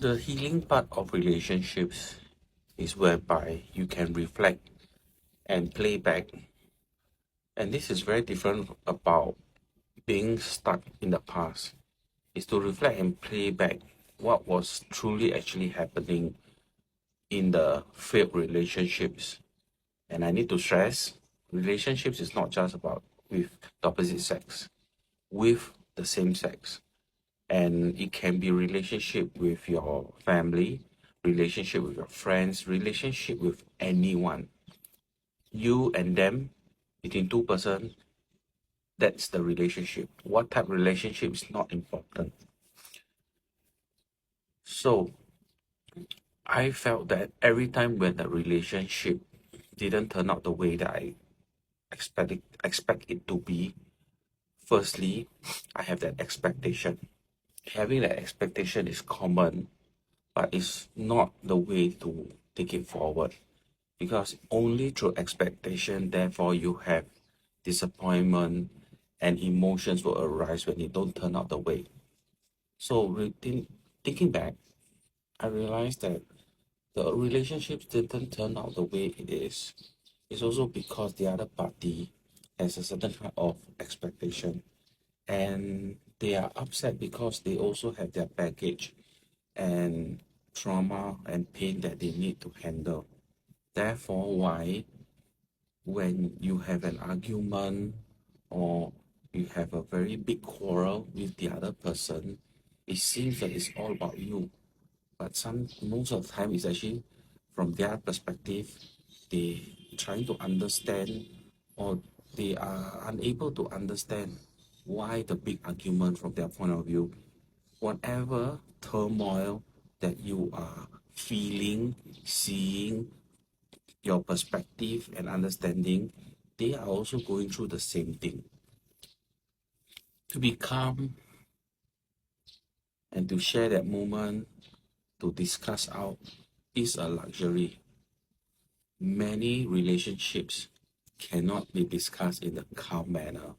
The healing part of relationships is whereby you can reflect and play back. And this is very different about being stuck in the past. Is to reflect and play back what was truly actually happening in the failed relationships. And I need to stress, relationships is not just about with the opposite sex, with the same sex. And it can be relationship with your family, relationship with your friends, relationship with anyone. You and them, between two person, that's the relationship. What type of relationship is not important. So I felt that every time when the relationship didn't turn out the way that I expect it to be, firstly, I have that expectation. Having that expectation is common, but it's not the way to take it forward. Because only through expectation, therefore, you have disappointment and emotions will arise when it don't turn out the way. So, thinking back, I realized that the relationships didn't turn out the way it is. It's also because the other party has a certain kind of expectation, and they are upset because they also have their baggage and trauma and pain that they need to handle. Therefore, why when you have an argument or you have a very big quarrel with the other person, it seems that it's all about you. But most of the time it's actually from their perspective, they trying to understand, or they are unable to understand why the big argument from their point of view. Whatever turmoil that you are feeling, seeing, your perspective and understanding, they are also going through the same thing. To be calm and to share that moment, to discuss out, is a luxury. Many relationships cannot be discussed in a calm manner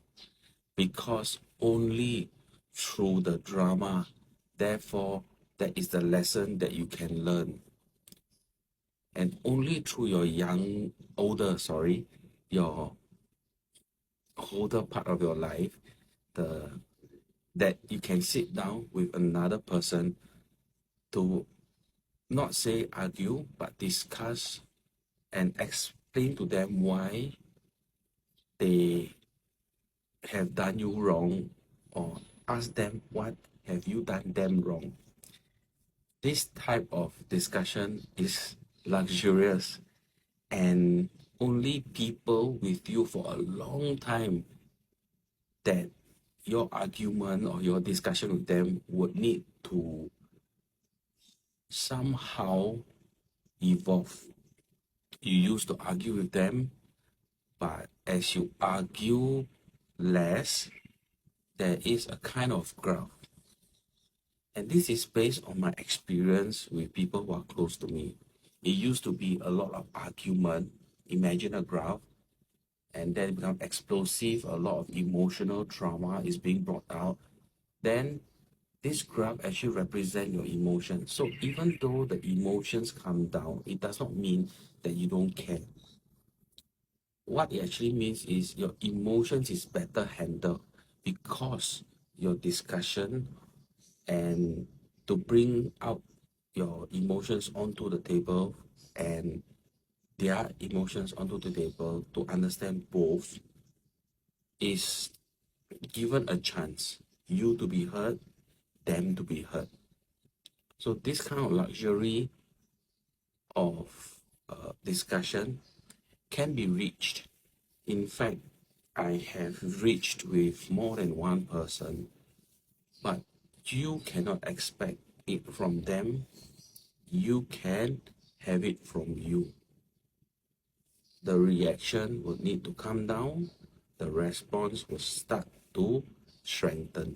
because only through the drama, therefore, that is the lesson that you can learn. And only through your your older part of your life, that you can sit down with another person to not say argue, but discuss and explain to them why they have done you wrong, or ask them what have you done them wrong. This type of discussion is luxurious, and only people with you for a long time that your argument or your discussion with them would need to somehow evolve. You used to argue with them, but as you argue less, there is a kind of growth. And this is based on my experience with people who are close to me. It used to be a lot of argument, imagine a graph, and then become explosive, a lot of emotional trauma is being brought out. Then this graph actually represents your emotions. So even though the emotions come down, it does not mean that you don't care. What it actually means is your emotions is better handled because your discussion and to bring out your emotions onto the table and their emotions onto the table to understand both is given a chance, you to be heard, them to be heard. So this kind of luxury of discussion can be reached. In fact, I have reached with more than one person, but you cannot expect it from them. You can have it from you. The reaction will need to come down. The response will start to strengthen.